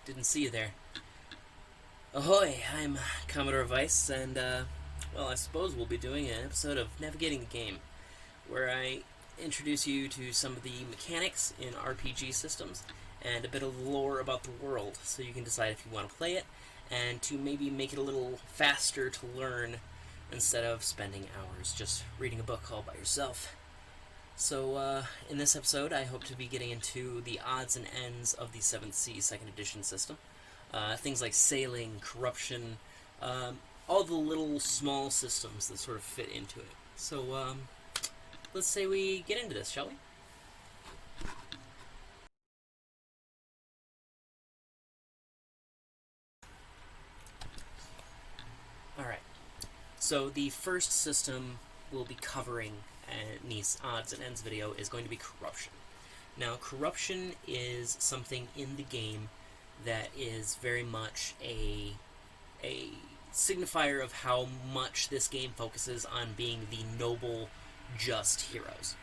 Didn't see you there. Ahoy, I'm Commodore Vice, and, well, I suppose we'll be doing an episode of Navigating the Game, where I introduce you to some of the mechanics in RPG systems, and a bit of lore about the world, so you can decide if you want to play it, and to maybe make it a little faster to learn, instead of spending hours just reading a book all by yourself. So, in this episode, I hope to be getting into the odds and ends of the 7th Sea 2nd Edition system. Things like sailing, corruption, all the little small systems that sort of fit into it. So, let's say we get into this, shall we? Alright, so the first system we'll be covering in this odds and ends video is going to be corruption. Now, corruption is something in the game that is very much a signifier of how much this game focuses on being the noble, just heroes.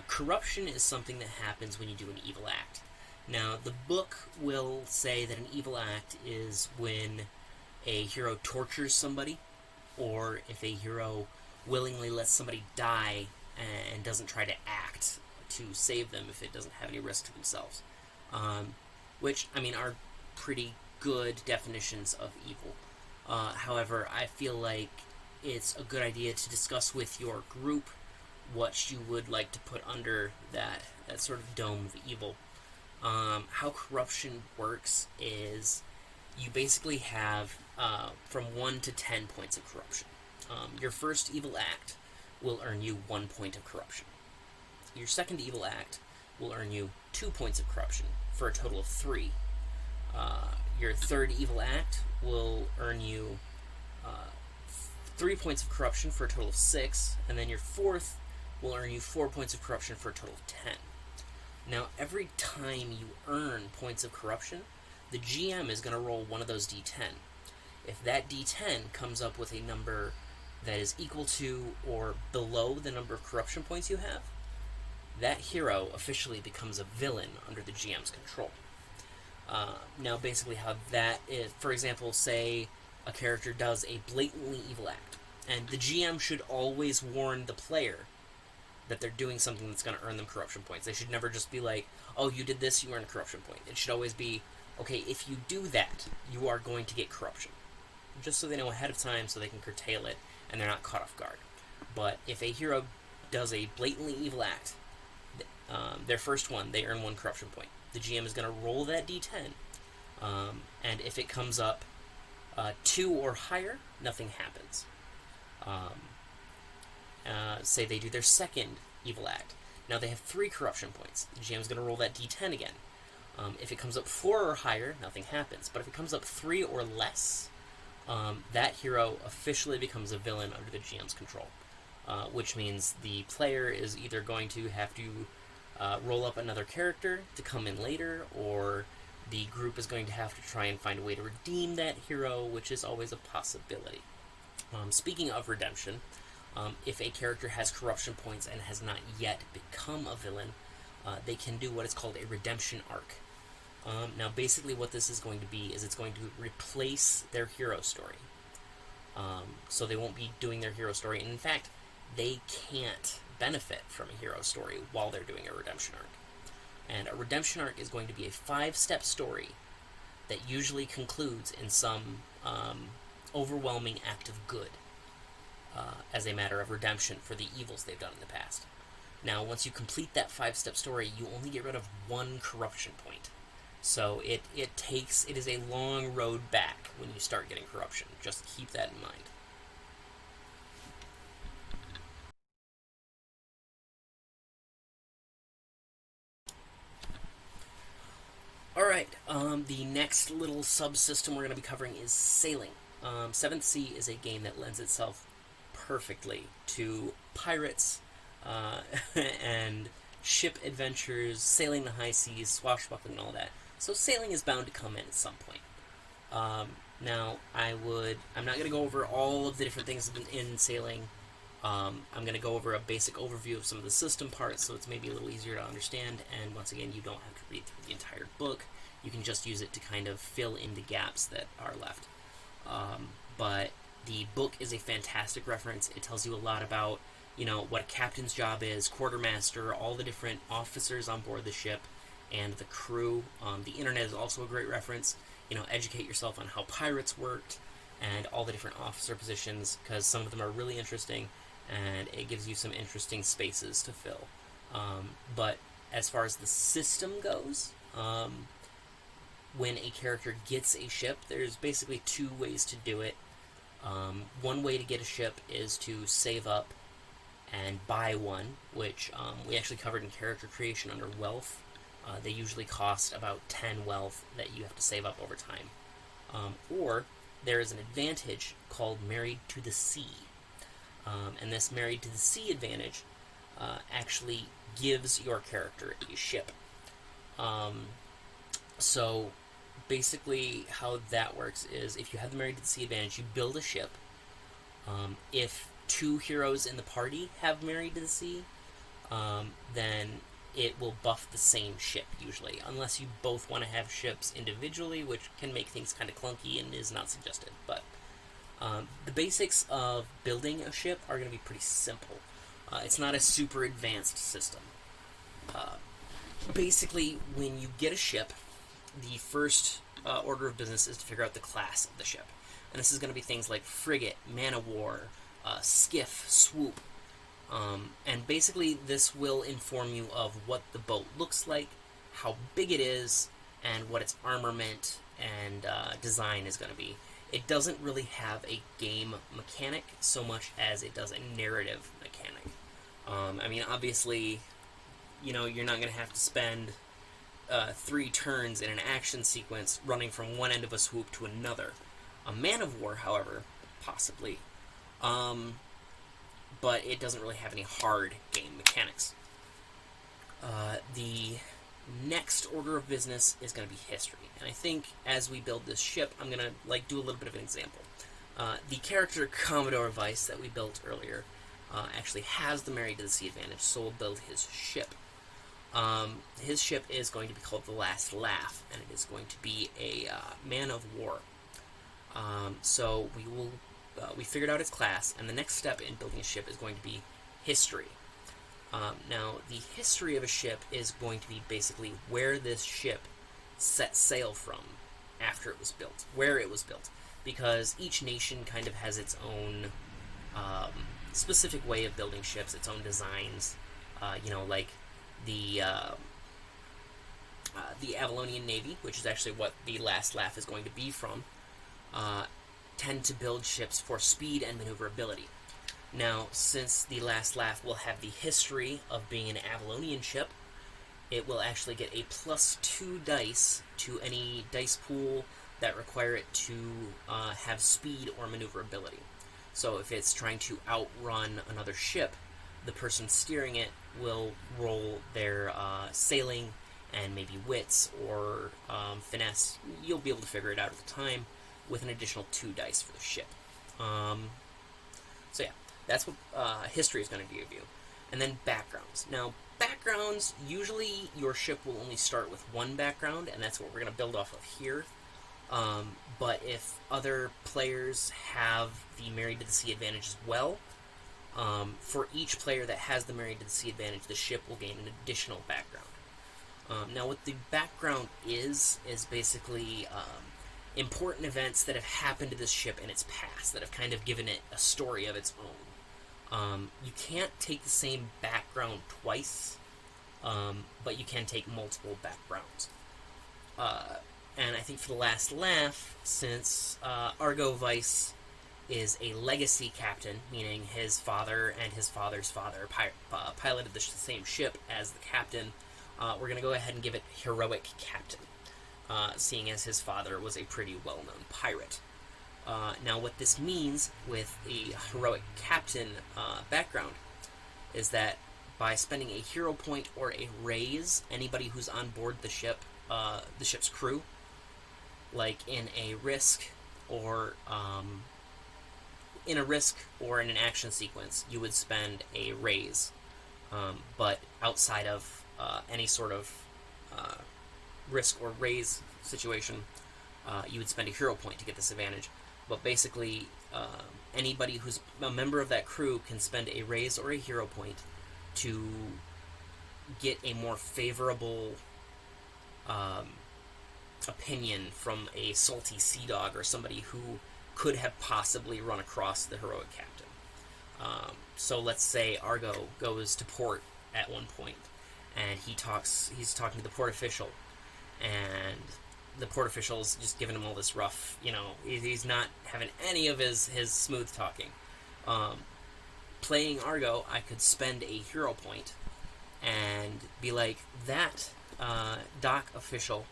Corruption is something that happens when you do an evil act. Now, the book will say that an evil act is when a hero tortures somebody, or if a hero willingly lets somebody die and doesn't try to act to save them if it doesn't have any risk to themselves. Which, I mean, are pretty good definitions of evil. However, I feel like it's a good idea to discuss with your group what you would like to put under that sort of dome of evil. How corruption works is you basically have from 1 to 10 points of corruption. Your first evil act will earn you 1 point of corruption. Your second evil act will earn you 2 points of corruption, for a total of 3. Your third evil act will earn you 3 points of corruption, for a total of 6, and then your fourth will earn you 4 points of corruption, for a total of 10. Now, every time you earn points of corruption, the GM is going to roll one of those d10. If that d10 comes up with a number that is equal to or below the number of corruption points you have, that hero officially becomes a villain under the GM's control. Now, basically how that is, for example, say a character does a blatantly evil act, and the GM should always warn the player that they're doing something that's going to earn them corruption points. They should never just be like, oh, you did this, you earn a corruption point. It should always be, okay, if you do that, you are going to get corruption. Just so they know ahead of time so they can curtail it and they're not caught off guard. But if a hero does a blatantly evil act, their first one, they earn 1 corruption point. The GM is going to roll that d10, and if it comes up 2 or higher, nothing happens. Say they do their second evil act. Now they have 3 corruption points. The GM is going to roll that d10 again. If it comes up 4 or higher, nothing happens. But if it comes up 3 or less, that hero officially becomes a villain under the GM's control. Which means the player is either going to have to roll up another character to come in later, or the group is going to have to try and find a way to redeem that hero, which is always a possibility. Speaking of redemption, if a character has corruption points and has not yet become a villain, they can do what is called a redemption arc. Now, basically what this is going to be is it's going to replace their hero story. So they won't be doing their hero story, and in fact, they can't benefit from a hero story while they're doing a redemption arc. And a redemption arc is going to be a 5-step story that usually concludes in some overwhelming act of good, as a matter of redemption for the evils they've done in the past. Now, once you complete that 5-step story, you only get rid of 1 corruption point. So it is a long road back when you start getting corruption. Just keep that in mind. Alright, the next little subsystem we're going to be covering is sailing. 7th Sea is a game that lends itself perfectly to pirates and ship adventures, sailing the high seas, swashbuckling, and all that. So sailing is bound to come in at some point. Now, I'm not going to go over all of the different things in sailing I'm going to go over a basic overview of some of the system parts, so it's maybe a little easier to understand, and once again, you don't have to read through the entire book. You can just use it to kind of fill in the gaps that are left. But the book is a fantastic reference. It tells you a lot about, what a captain's job is, quartermaster, all the different officers on board the ship, and the crew. The internet is also a great reference. Educate yourself on how pirates worked and all the different officer positions, because some of them are really interesting, and it gives you some interesting spaces to fill. But as far as the system goes, when a character gets a ship, there's basically two ways to do it. One way to get a ship is to save up and buy one, which we actually covered in character creation under wealth. They usually cost about 10 wealth that you have to save up over time. Or there is an advantage called Married to the Sea. And this Married to the Sea advantage actually gives your character a ship. So basically how that works is if you have the Married to the Sea advantage, you build a ship. If two heroes in the party have Married to the Sea, then it will buff the same ship, usually, unless you both want to have ships individually, which can make things kind of clunky and is not suggested. But the basics of building a ship are going to be pretty simple. It's not a super advanced system. Basically, when you get a ship, the first order of business is to figure out the class of the ship. And this is going to be things like frigate, man-of-war, skiff, swoop. And basically this will inform you of what the boat looks like, how big it is, and what its armament and design is going to be. It doesn't really have a game mechanic so much as it does a narrative mechanic. Obviously, you're not going to have to spend 3 turns in an action sequence running from one end of a swoop to another. A man-of-war, however, possibly. But it doesn't really have any hard game mechanics. The next order of business is going to be history. And I think as we build this ship, I'm going to do a little bit of an example. The character Commodore Vice that we built earlier actually has the Married to the Sea advantage, so we'll build his ship. His ship is going to be called the Last Laugh, and it is going to be a man-of-war. So we figured out its class, and the next step in building a ship is going to be history. Now, the history of a ship is going to be basically where this ship set sail from after it was built, where it was built, because each nation kind of has its own specific way of building ships, its own designs. Like the Avalonian Navy, which is actually what the Last Laugh is going to be from, tend to build ships for speed and maneuverability. Now, since the Last Laugh will have the history of being an Avalonian ship, it will actually get a +2 dice to any dice pool that require it to have speed or maneuverability. So if it's trying to outrun another ship, the person steering it will roll their sailing and maybe wits or finesse. You'll be able to figure it out at the time with an additional 2 dice for the ship. So yeah, that's what history is going to give you. And then backgrounds. Now, backgrounds, usually your ship will only start with 1 background, and that's what we're going to build off of here. But if other players have the Married to the Sea advantage as well, for each player that has the Married to the Sea advantage, the ship will gain an additional background. Now, what the background is basically important events that have happened to this ship in its past, that have kind of given it a story of its own. You can't take the same background twice, but you can take multiple backgrounds. And I think for the Last Laugh, since Argo Vice is a legacy captain, meaning his father and his father's father piloted the same ship as the captain, we're going to go ahead and give it Heroic Captain, seeing as his father was a pretty well-known pirate. Now, what this means with the Heroic Captain background is that by spending a hero point or a raise, anybody who's on board the ship's crew, like in a Risk or in a risk or in an action sequence, you would spend a raise, but outside of any sort of risk or raise situation, you would spend a hero point to get this advantage. But basically, anybody who's a member of that crew can spend a raise or a hero point to get a more favorable opinion from a salty sea dog or somebody who could have possibly run across the heroic captain. So let's say Argo goes to port at one point, and he's talking to the port official, and the port official's just giving him all this rough, he's not having any of his smooth talking. Playing Argo, I could spend a hero point and be like, that dock official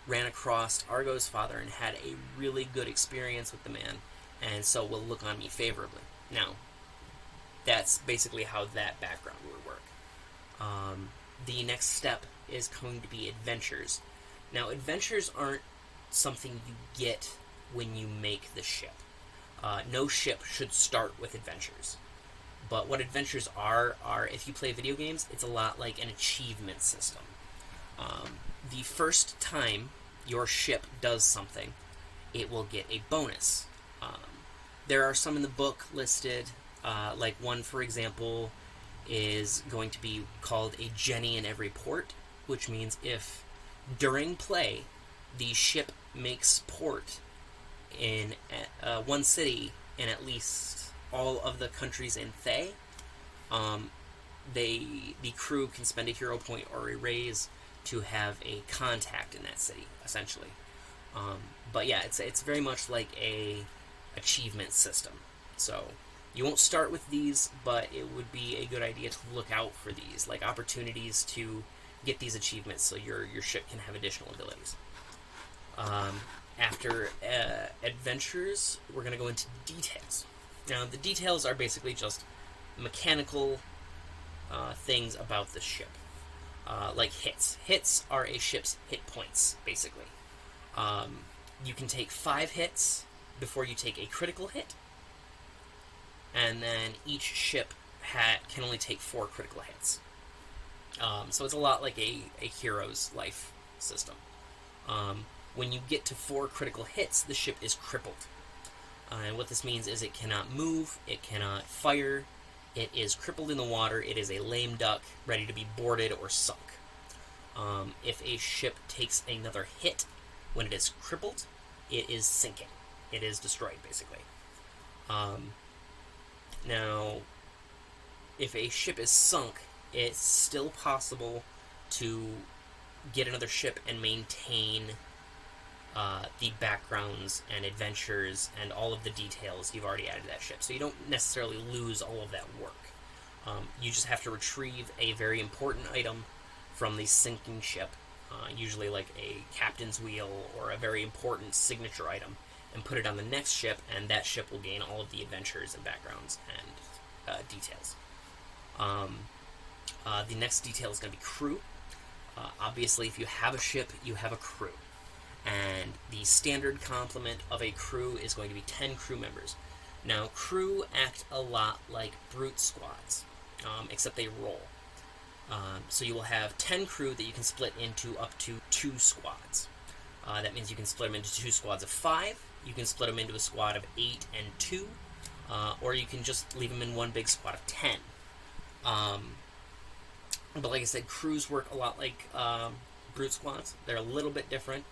ran across Argo's father and had a really good experience with the man, and so will look on me favorably. Now, that's basically how that background would work. The next step is going to be adventures. Now, adventures aren't something you get when you make the ship. No ship should start with adventures. But what adventures are if you play video games, it's a lot like an achievement system. The first time your ship does something, it will get a bonus. There are some in the book listed, like one, for example, is going to be called a Jenny in every port, which means if during play the ship makes port in one city in at least all of the countries in Thay, the crew can spend a hero point or a raise to have a contact in that city, essentially. But yeah, it's very much like a achievement system. So you won't start with these, but it would be a good idea to look out for these, like opportunities to get these achievements so your ship can have additional abilities. After adventures, we're going to go into details. Now, the details are basically just mechanical things about the ship. Like hits. Hits are a ship's hit points, basically. You can take 5 hits before you take a critical hit, and then each ship can only take 4 critical hits. So it's a lot like a hero's life system. When you get to 4 critical hits, the ship is crippled. And what this means is it cannot move, it cannot fire, it is crippled in the water, it is a lame duck, ready to be boarded or sunk. If a ship takes another hit when it is crippled, it is sinking. It is destroyed, basically. Now, if a ship is sunk, it's still possible to get another ship and maintain the backgrounds and adventures and all of the details you've already added to that ship. So you don't necessarily lose all of that work. You just have to retrieve a very important item from the sinking ship, usually like a captain's wheel or a very important signature item, and put it on the next ship, and that ship will gain all of the adventures and backgrounds and details. The next detail is going to be crew. Obviously, if you have a ship, you have a crew. And the standard complement of a crew is going to be 10 crew members. Now, crew act a lot like brute squads, except they roll. So you will have 10 crew that you can split into up to 2 squads. That means you can split them into 2 squads of 5, you can split them into a squad of 8 and 2, or you can just leave them in one big squad of 10. But like I said, crews work a lot like brute squads. They're a little bit different.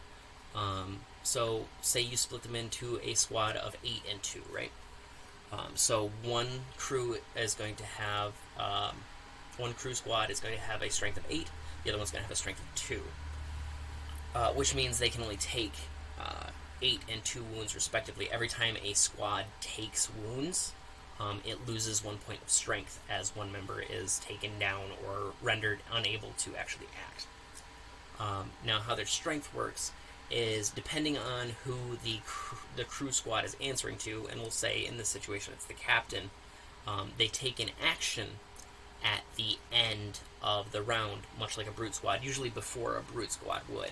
So say you split them into a squad of 8 and 2, right? So one crew is going to have one crew squad is going to have a strength of 8, the other one's going to have a strength of 2, which means they can only take 8 and 2 wounds respectively. Every time a squad takes wounds, it loses 1 point of strength as one member is taken down or rendered unable to actually act. Now, how their strength works is depending on who the crew squad is answering to, and we'll say in this situation it's the captain, they take an action at the end of the round, much like a brute squad, usually before a brute squad would.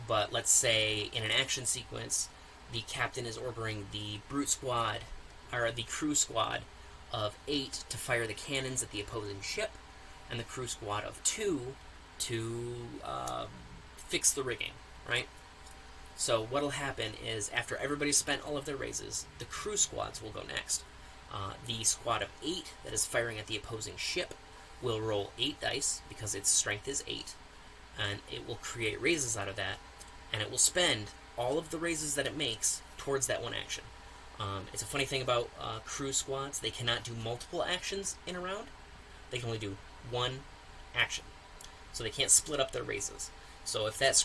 But let's say in an action sequence, the captain is ordering the brute squad or the crew squad of 8 to fire the cannons at the opposing ship, and the crew squad of 2 to fix the rigging, right? So what'll happen is, after everybody's spent all of their raises, the crew squads will go next. The squad of 8 that is firing at the opposing ship will roll 8 dice, because its strength is 8, and it will create raises out of that, and it will spend all of the raises that it makes towards that one action. It's a funny thing about crew squads. They cannot do multiple actions in a round. They can only do one action. So they can't split up their raises. So if that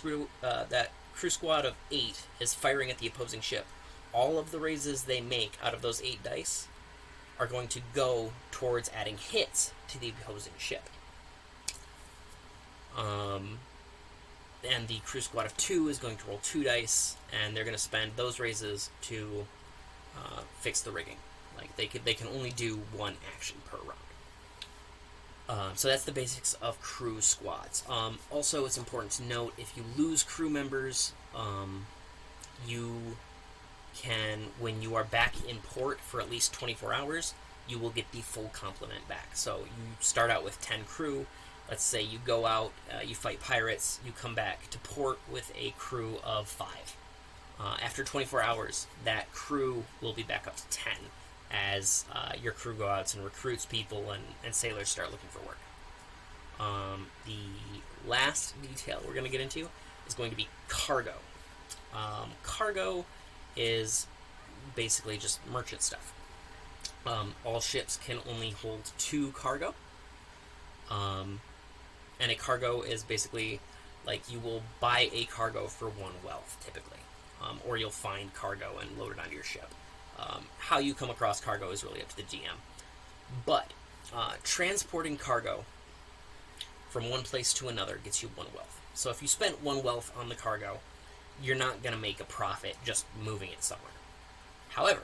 crew squad of 8 is firing at the opposing ship, all of the raises they make out of those 8 dice are going to go towards adding hits to the opposing ship. And the crew squad of 2 is going to roll 2 dice, and they're going to spend those raises to fix the rigging. Like, they can only do one action per round. So that's the basics of crew squads. Also, it's important to note, if you lose crew members, you can, when you are back in port for at least 24 hours, you will get the full complement back. So you start out with 10 crew. Let's say you go out, you fight pirates, you come back to port with a crew of 5. After 24 hours, that crew will be back up to 10 as your crew go out and recruits people, and sailors start looking for work. The last detail we're going to get into is going to be cargo. Cargo is basically just merchant stuff. All ships can only hold 2 cargo. And a cargo is basically, like, you will buy a cargo for 1 wealth, typically. Or you'll find cargo and load it onto your ship. How you come across cargo is really up to the GM. But transporting cargo from one place to another gets you 1 wealth. So if you spent 1 wealth on the cargo, you're not going to make a profit just moving it somewhere. However,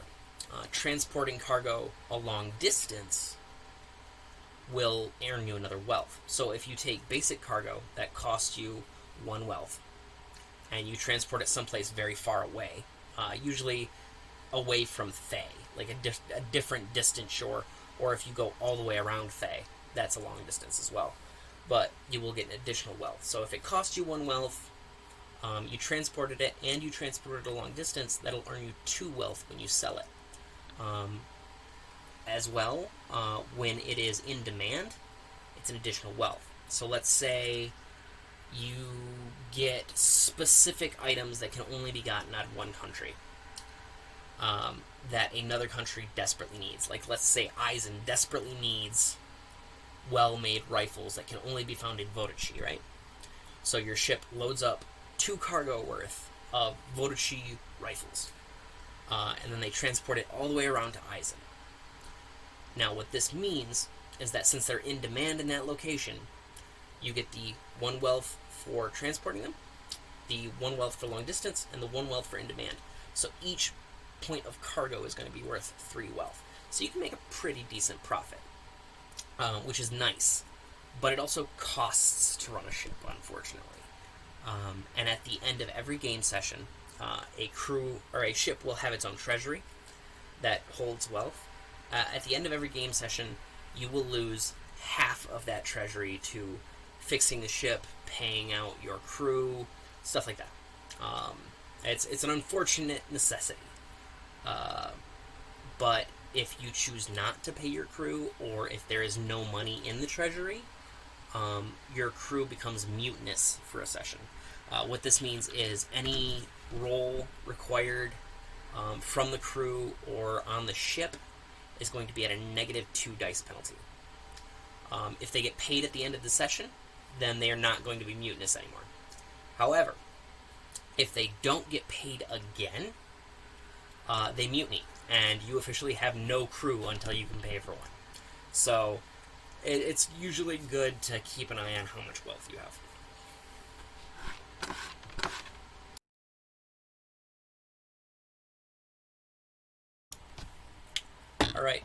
transporting cargo a long distance will earn you another wealth. So if you take basic cargo that costs you 1 wealth, and you transport it someplace very far away, usually away from Thay, like a different distant shore, or if you go all the way around Thay, that's a long distance as well. But you will get an additional wealth. So if it costs you 1 wealth, you transported it, and you transported it a long distance, that'll earn you 2 wealth when you sell it. As well, when it is in demand, it's an additional wealth. So let's say you get specific items that can only be gotten out of one country, that another country desperately needs. Like, let's say Eisen desperately needs well-made rifles that can only be found in Vodici, right? So your ship loads up 2 cargo worth of Vodici rifles, and then they transport it all the way around to Eisen. Now, what this means is that since they're in demand in that location, you get the 1 wealth for transporting them, the 1 wealth for long distance, and the 1 wealth for in demand. So each point of cargo is going to be worth 3 wealth. So you can make a pretty decent profit, which is nice. But it also costs to run a ship, unfortunately. And at the end of every game session, a crew or a ship will have its own treasury that holds wealth. At the end of every game session, you will lose half of that treasury to fixing the ship, paying out your crew, stuff like that. It's an unfortunate necessity. But if you choose not to pay your crew, or if there is no money in the treasury, your crew becomes mutinous for a session. What this means is any roll required from the crew or on the ship is going to be at a -2 dice penalty. If they get paid at the end of the session, then they are not going to be mutinous anymore. However, if they don't get paid again, they mutiny, and you officially have no crew until you can pay for one. So it's usually good to keep an eye on how much wealth you have. Alright,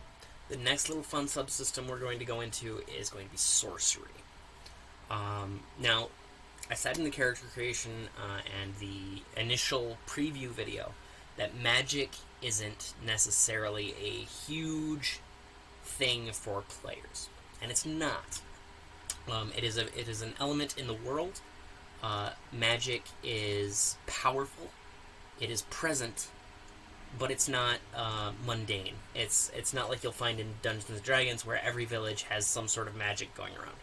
the next little fun subsystem we're going to go into is going to be Sorcery. Now, I said in the character creation and the initial preview video that magic isn't necessarily a huge thing for players, and it's not. It is an element in the world. Magic is powerful. It is present, but it's not mundane. It's not like you'll find in Dungeons and Dragons where every village has some sort of magic going around.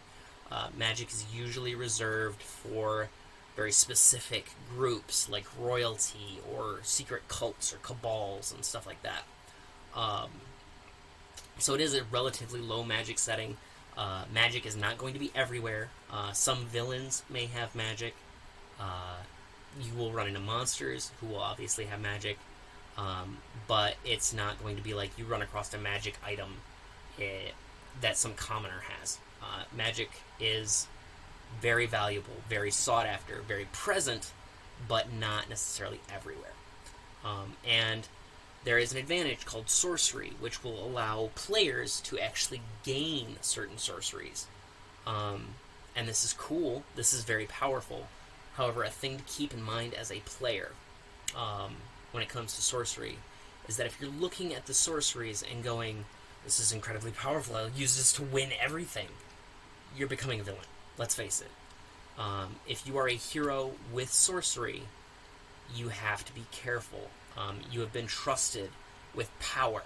Magic is usually reserved for very specific groups like royalty or secret cults or cabals and stuff like that. So it is a relatively low magic setting. Magic is not going to be everywhere. Some villains may have magic. You will run into monsters who will obviously have magic. But it's not going to be like you run across a magic item that some commoner has. Magic is very valuable, very sought after, very present, but not necessarily everywhere. And there is an advantage called sorcery, which will allow players to actually gain certain sorceries. And this is cool. This is very powerful. However, a thing to keep in mind as a player when it comes to sorcery is that if you're looking at the sorceries and going, this is incredibly powerful, I'll use this to win everything, you're becoming a villain. Let's face it. If you are a hero with sorcery, you have to be careful. You have been trusted with power.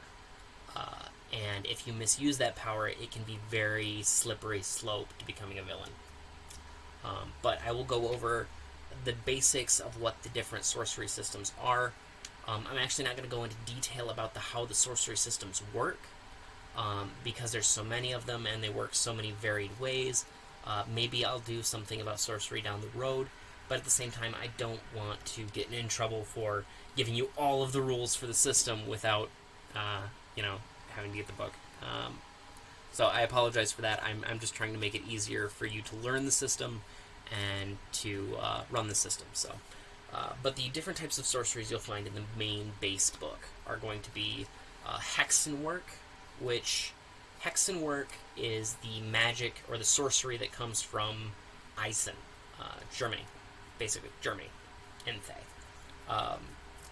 And if you misuse that power, it can be very slippery slope to becoming a villain. But I will go over the basics of what the different sorcery systems are. I'm actually not going to go into detail about how the sorcery systems work, because there's so many of them and they work so many varied ways. Maybe I'll do something about sorcery down the road, but at the same time, I don't want to get in trouble for giving you all of the rules for the system without, having to get the book. So I apologize for that. I'm just trying to make it easier for you to learn the system and to run the system. But the different types of sorceries you'll find in the main base book are going to be Hexenwerk, which Hexenwerk is the magic or the sorcery that comes from Eisen, Germany, basically Germany, Enthe.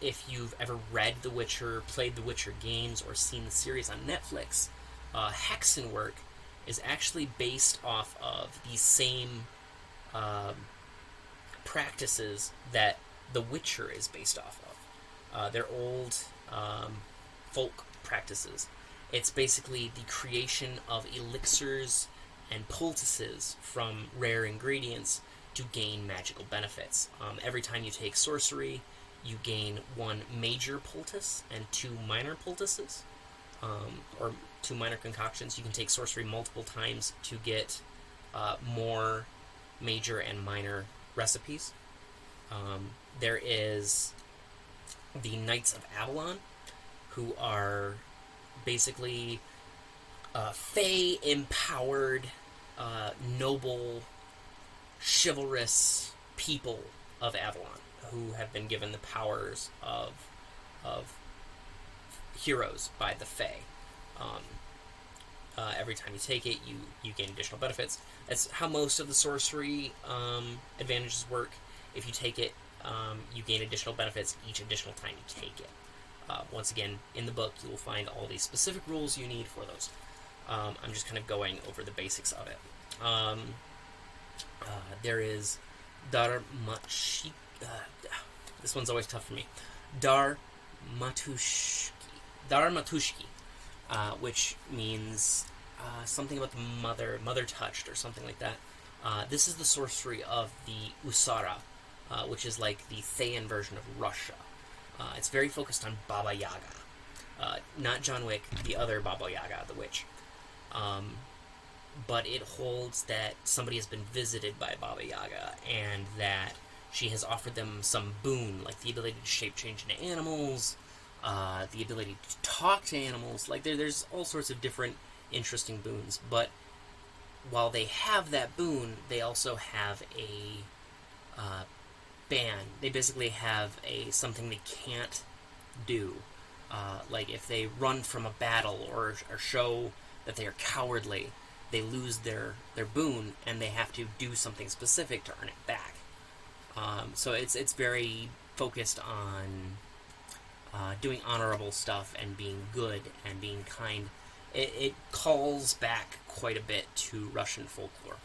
If you've ever read The Witcher, played The Witcher games, or seen the series on Netflix, Hexenwerk is actually based off of the same practices that The Witcher is based off of. They're old folk practices. It's basically the creation of elixirs and poultices from rare ingredients to gain magical benefits. Every time you take sorcery, you gain one major poultice and two minor poultices, or two minor concoctions. You can take sorcery multiple times to get more major and minor recipes. There is the Knights of Avalon, who are basically Fey-empowered, noble, chivalrous people of Avalon, who have been given the powers of heroes by the Fey. Every time you take it, you gain additional benefits. That's how most of the sorcery advantages work. If you take it, you gain additional benefits each additional time you take it. Once again, in the book, you will find all the specific rules you need for those. I'm just kind of going over the basics of it. There is Darmatushki. This one's always tough for me. Darmatushki, which means something about the mother touched, or something like that. This is the sorcery of the Usara, which is like the Thayan version of Russia. It's very focused on Baba Yaga. Not John Wick, the other Baba Yaga, the witch. But it holds that somebody has been visited by Baba Yaga, and that she has offered them some boon, like the ability to shape change into animals, the ability to talk to animals. Like there's all sorts of different interesting boons. But while they have that boon, they also have a ban. They basically have something they can't do. Like if they run from a battle or show that they are cowardly, they lose their boon, and they have to do something specific to earn it back. So it's very focused on doing honorable stuff and being good and being kind. It calls back quite a bit to Russian folklore.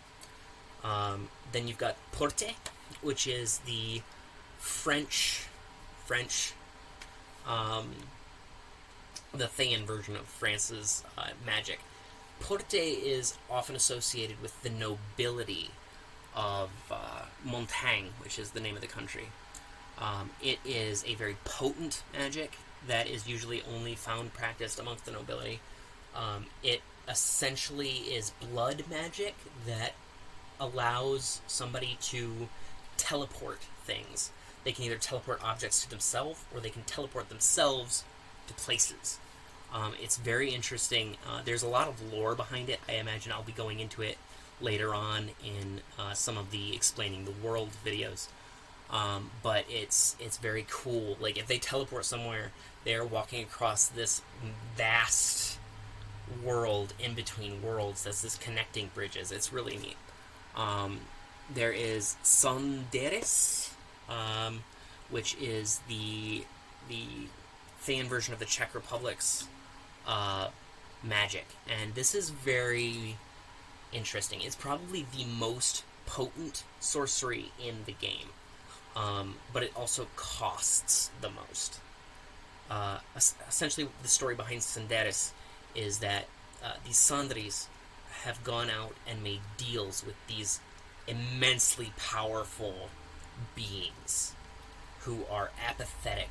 Then you've got Porte, which is the French, the Thayan version of France's magic. Porte is often associated with the nobility of Montagne, which is the name of the country. It is a very potent magic that is usually only found practiced amongst the nobility. It essentially is blood magic that allows somebody to teleport things. They can either teleport objects to themselves, or they can teleport themselves to places. It's very interesting. There's a lot of lore behind it. I imagine I'll be going into it later on in some of the Explaining the World videos. But it's very cool. Like, if they teleport somewhere, they're walking across this vast world in between worlds. That's this connecting bridges. It's really neat. There is Sonderes, which is the Thayan version of the Czech Republic's magic, and this is very interesting. It's probably the most potent sorcery in the game, but it also costs the most. Essentially, the story behind Sonderes is that these Sandris have gone out and made deals with these immensely powerful beings who are apathetic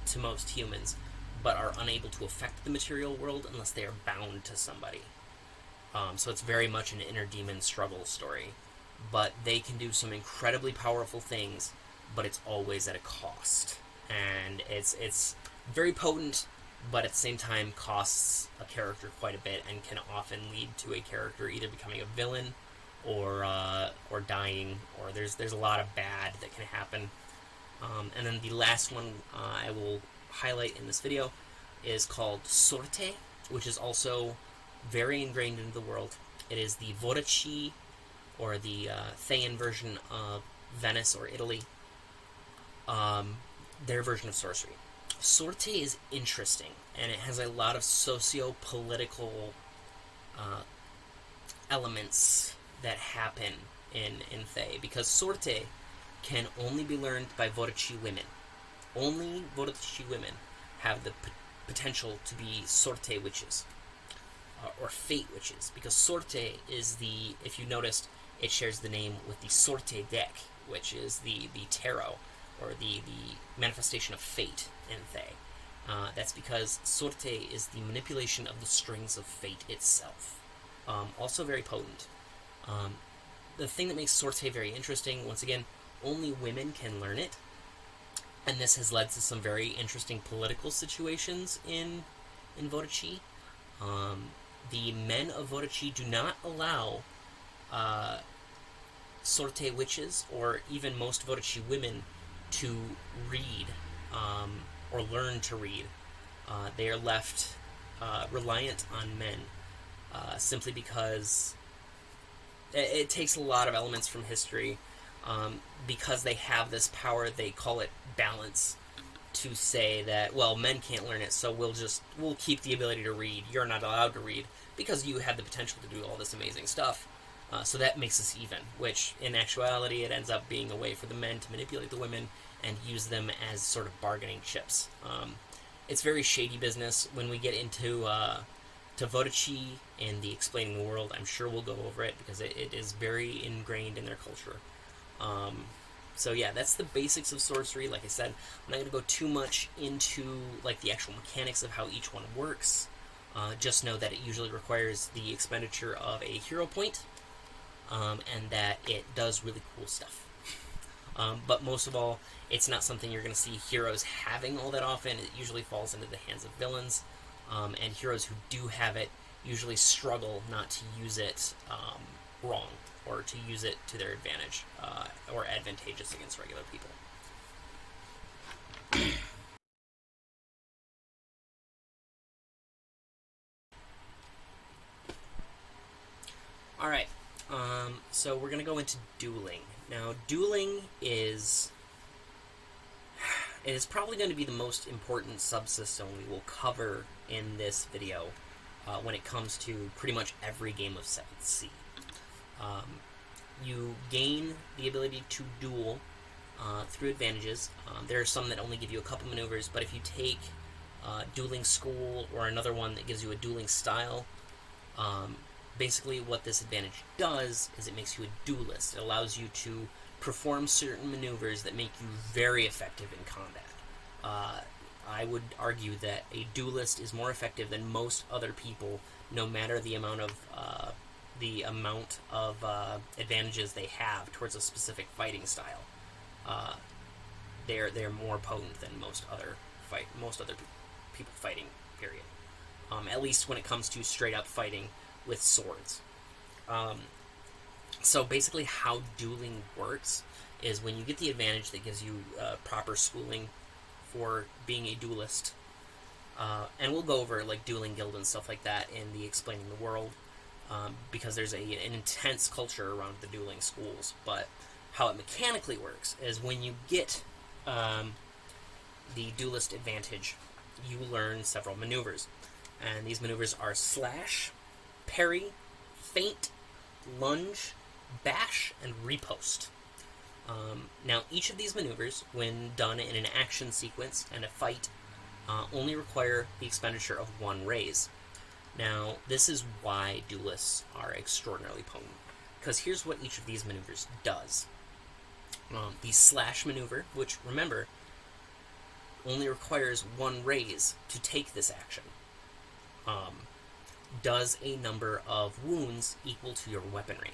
to most humans, but are unable to affect the material world unless they are bound to somebody. So it's very much an inner demon struggle story. But they can do some incredibly powerful things, but it's always at a cost. And it's very potent, but at the same time costs a character quite a bit and can often lead to a character either becoming a villain or dying, or there's a lot of bad that can happen. And then the last one I will highlight in this video is called Sorte, which is also very ingrained into the world. It is the Vorici, or the Thayan version of Venice or Italy, their version of sorcery. Sorte is interesting, and it has a lot of socio-political elements that happen in Thay, because Sorte can only be learned by Vorici women. Only Vorici women have the potential to be Sorte witches, or fate witches, because Sorte is the, if you noticed, it shares the name with the Sorte deck, which is the tarot, or the manifestation of fate in Thay. That's because Sorte is the manipulation of the strings of fate itself. Also very potent. The thing that makes Sorte very interesting, once again, only women can learn it, and this has led to some very interesting political situations in Vorici. The men of Vorici do not allow Sorte witches, or even most Vorici women, to read or learn to read. They are left reliant on men, simply because it takes a lot of elements from history. Because they have this power, they call it balance, to say that, well, men can't learn it, so we'll keep the ability to read. You're not allowed to read because you have the potential to do all this amazing stuff. So that makes us even, which in actuality it ends up being a way for the men to manipulate the women and use them as sort of bargaining chips. It's very shady business. When we get into to Vorici and the Explaining the World, I'm sure we'll go over it, because it is very ingrained in their culture. So yeah, that's the basics of sorcery. Like I said, I'm not going to go too much into like the actual mechanics of how each one works. Just know that it usually requires the expenditure of a hero point, and that it does really cool stuff. But most of all, it's not something you're going to see heroes having all that often. It usually falls into the hands of villains, and heroes who do have it usually struggle not to use it wrong, or to use it to their advantage, or advantageous against regular people. Alright, so we're going to go into Dueling. Now, Dueling is it is probably going to be the most important subsystem we will cover in this video when it comes to pretty much every game of 7th Sea. You gain the ability to duel through advantages. There are some that only give you a couple maneuvers, but if you take Dueling School or another one that gives you a dueling style, basically what this advantage does is it makes you a duelist. It allows you to perform certain maneuvers that make you very effective in combat. I would argue that a duelist is more effective than most other people, no matter the amount of advantages they have towards a specific fighting style. They're more potent than most other people fighting. Period. At least when it comes to straight up fighting with swords. So basically, how dueling works is when you get the advantage that gives you proper schooling for being a duelist, and we'll go over like dueling guild and stuff like that in the Explaining the World, because there's an intense culture around the dueling schools. But how it mechanically works is when you get the duelist advantage, you learn several maneuvers, and these maneuvers are slash, parry, feint, lunge, bash, and riposte. Now, each of these maneuvers, when done in an action sequence and a fight, only require the expenditure of one raise. Now, this is why duelists are extraordinarily potent, because here's what each of these maneuvers does. The slash maneuver, which, remember, only requires one raise to take this action, does a number of wounds equal to your weaponry.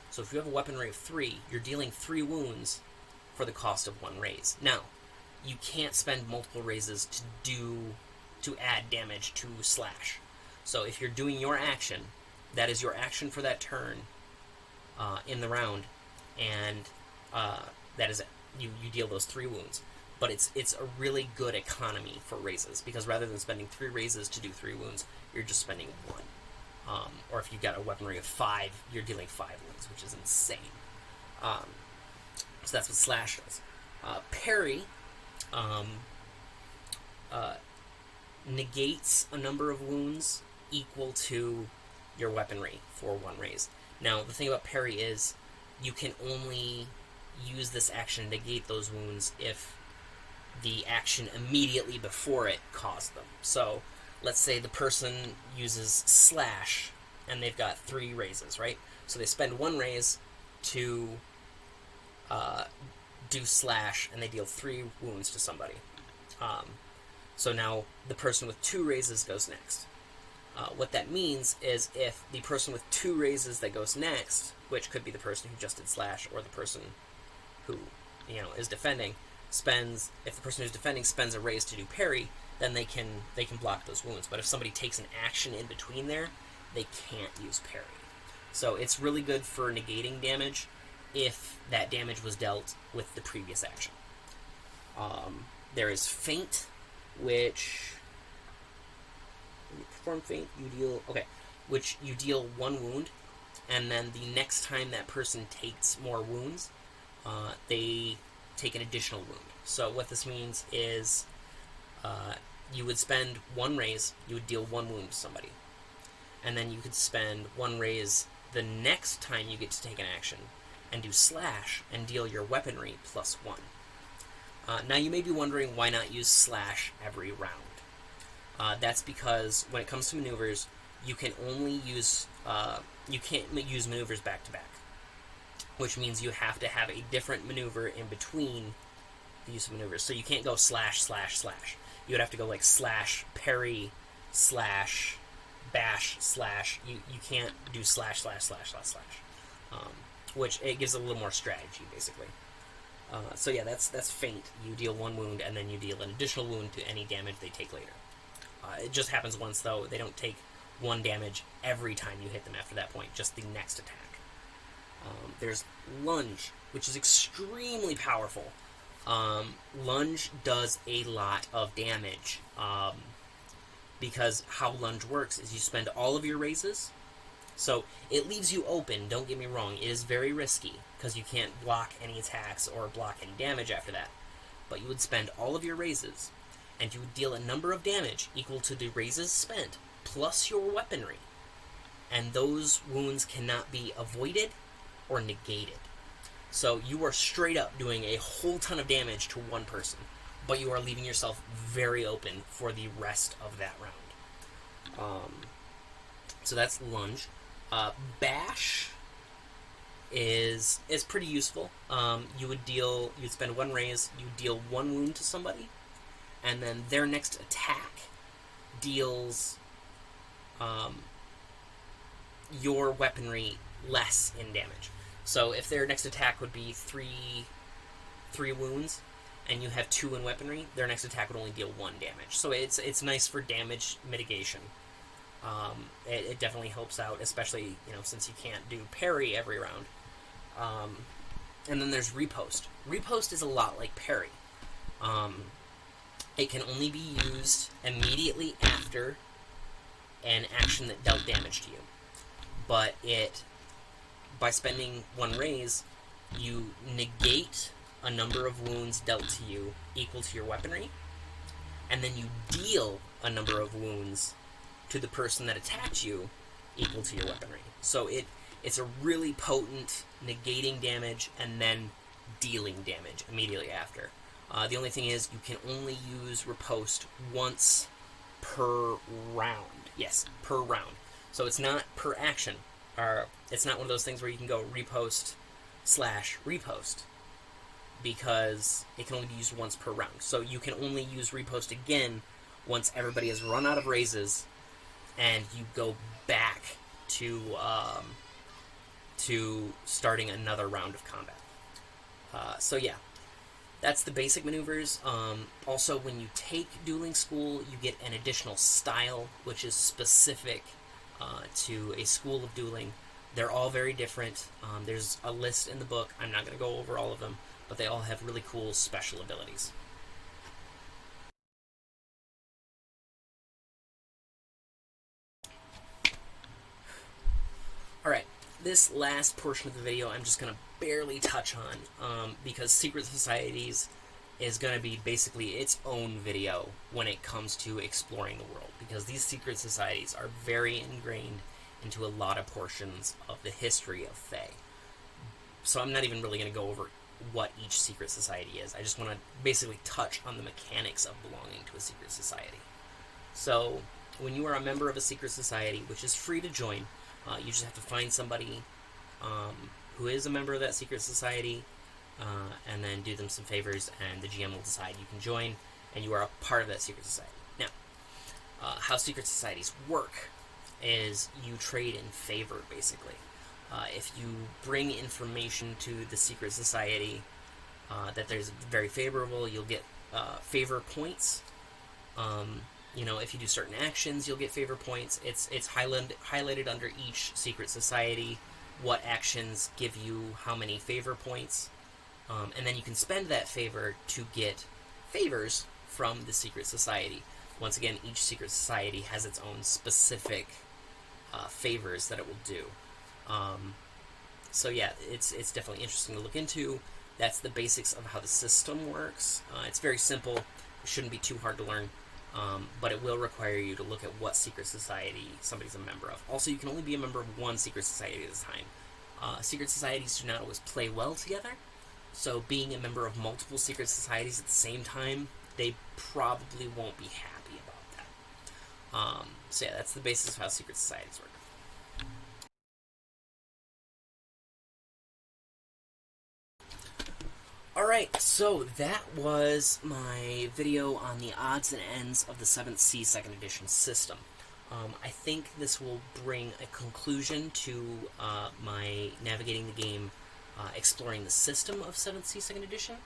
So if you have a weaponry of 3, you're dealing 3 wounds for the cost of 1 raise. Now, you can't spend multiple raises to add damage to slash. So if you're doing your action, that is your action for that turn in the round, and that is it. You deal those 3 wounds. But it's a really good economy for raises, because rather than spending 3 raises to do 3 wounds, you're just spending 1. Or if you've got a weaponry of 5, you're dealing 5 wounds, which is insane. So that's what slash does. Parry negates a number of wounds equal to your weaponry for 1 raise. Now, the thing about parry is you can only use this action to negate those wounds if the action immediately before it caused them. So, let's say the person uses slash, and they've got 3 raises, right? So they spend 1 raise to do slash, and they deal 3 wounds to somebody. So now the person with 2 raises goes next. What that means is if the person with 2 raises that goes next, which could be the person who just did slash, or the person who is defending, if the person who's defending spends a raise to do parry, then they can block those wounds. But if somebody takes an action in between there, they can't use parry. So it's really good for negating damage if that damage was dealt with the previous action. There is feint, which when you perform feint, which you deal 1 wound, and then the next time that person takes more wounds, they take an additional wound. So what this means is you would spend 1 raise, you would deal 1 wound to somebody. And then you could spend 1 raise the next time you get to take an action and do slash and deal your weaponry plus 1. Now you may be wondering why not use slash every round. That's because when it comes to maneuvers, you can only use, you can't use maneuvers back to back, which means you have to have a different maneuver in between the use of maneuvers. So you can't go slash, slash, slash. You would have to go like slash, parry, slash, bash, slash. You can't do slash, slash, slash, slash, slash. Which it gives a little more strategy, basically. So yeah, that's feint. You deal 1 wound, and then you deal an additional wound to any damage they take later. It just happens once, though. They don't take 1 damage every time you hit them after that point, just the next attack. There's lunge, which is extremely powerful. Lunge does a lot of damage, because how lunge works is you spend all of your raises, so it leaves you open, don't get me wrong, it is very risky, because you can't block any attacks or block any damage after that, but you would spend all of your raises, and you would deal a number of damage equal to the raises spent, plus your weaponry. And those wounds cannot be avoided or negated. So you are straight up doing a whole ton of damage to one person, but you are leaving yourself very open for the rest of that round. So that's lunge. Bash is pretty useful. You'd spend one raise, you deal one wound to somebody, and then their next attack deals your weaponry less in damage. So if their next attack would be three wounds, and you have 2 in weaponry, their next attack would only deal 1 damage. So it's nice for damage mitigation. It definitely helps out, especially since you can't do parry every round. And then there's riposte. Riposte is a lot like parry. It can only be used immediately after an action that dealt damage to you. But by spending 1 raise, you negate a number of wounds dealt to you equal to your weaponry, and then you deal a number of wounds to the person that attacked you equal to your weaponry. So it's a really potent negating damage and then dealing damage immediately after. The only thing is you can only use riposte once per round. Yes, per round. So it's not per action. It's not one of those things where you can go riposte/riposte, because it can only be used once per round. So you can only use riposte again once everybody has run out of raises and you go back to starting another round of combat. So yeah, that's the basic maneuvers. Also, when you take Dueling School, you get an additional style, which is specific to a school of dueling. They're all very different. There's a list in the book. I'm not going to go over all of them, but they all have really cool special abilities. Alright, this last portion of the video I'm just going to barely touch on, because Secret Societies is going to be basically its own video when it comes to exploring the world, because these secret societies are very ingrained into a lot of portions of the history of Fae. So I'm not even really going to go over what each secret society is. I just want to basically touch on the mechanics of belonging to a secret society. So when you are a member of a secret society, which is free to join, you just have to find somebody who is a member of that secret society, and then do them some favors, and the GM will decide you can join, and you are a part of that secret society. Now, how secret societies work is you trade in favor, basically. If you bring information to the secret society that there's very favorable, you'll get favor points. If you do certain actions, you'll get favor points. It's highlighted under each secret society what actions give you how many favor points. And then you can spend that favor to get favors from the secret society. Once again, each secret society has its own specific favors that it will do. So yeah, it's definitely interesting to look into. That's the basics of how the system works. It's very simple. It shouldn't be too hard to learn. But it will require you to look at what secret society somebody's a member of. Also, you can only be a member of one secret society at a time. Secret societies do not always play well together. So being a member of multiple secret societies at the same time, they probably won't be happy about that. So yeah, that's the basis of how secret societies work. Alright, so that was my video on the odds and ends of the 7th C 2nd edition system. I think this will bring a conclusion to my navigating the game, exploring the system of 7th C 2nd edition.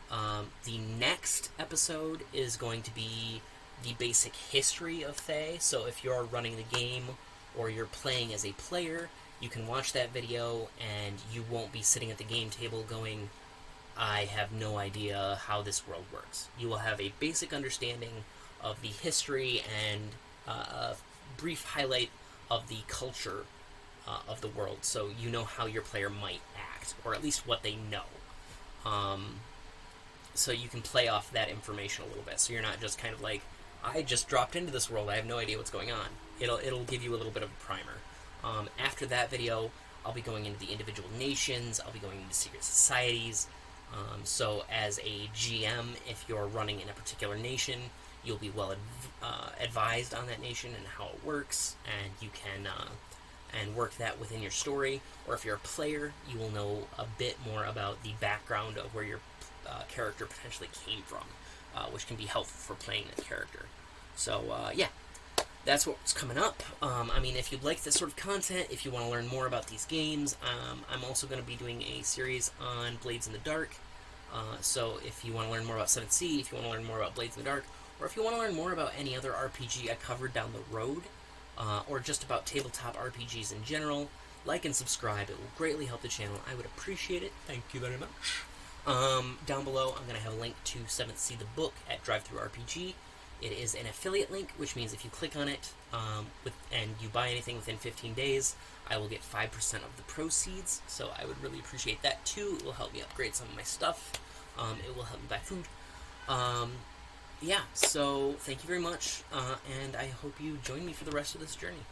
The next episode is going to be the basic history of Fae, so if you're running the game or you're playing as a player, you can watch that video and you won't be sitting at the game table going, I have no idea how this world works. You will have a basic understanding of the history and a brief highlight of the culture of the world, so you know how your player might act, or at least what they know. so you can play off that information a little bit. So you're not just kind of like, I just dropped into this world, I have no idea what's going on. It'll give you a little bit of a primer. After that video, I'll be going into the individual nations, I'll be going into secret societies. So as a GM, if you're running in a particular nation, you'll be well advised on that nation and how it works, and you can and work that within your story. Or if you're a player, you will know a bit more about the background of where your character potentially came from, which can be helpful for playing the character. So yeah, that's what's coming up. I mean, if you'd like this sort of content, if you want to learn more about these games, I'm also going to be doing a series on Blades in the Dark. So if you want to learn more about 7th Sea, if you want to learn more about Blades in the Dark, or if you want to learn more about any other RPG I covered down the road, or just about tabletop RPGs in general, like and subscribe. It will greatly help the channel. I would appreciate it. Thank you very much. Down below, I'm going to have a link to 7th Sea the book at DriveThruRPG. It is an affiliate link, which means if you click on it and you buy anything within 15 days, I will get 5% of the proceeds. So I would really appreciate that too. It will help me upgrade some of my stuff. It will help me buy food. Yeah, so thank you very much, and I hope you join me for the rest of this journey.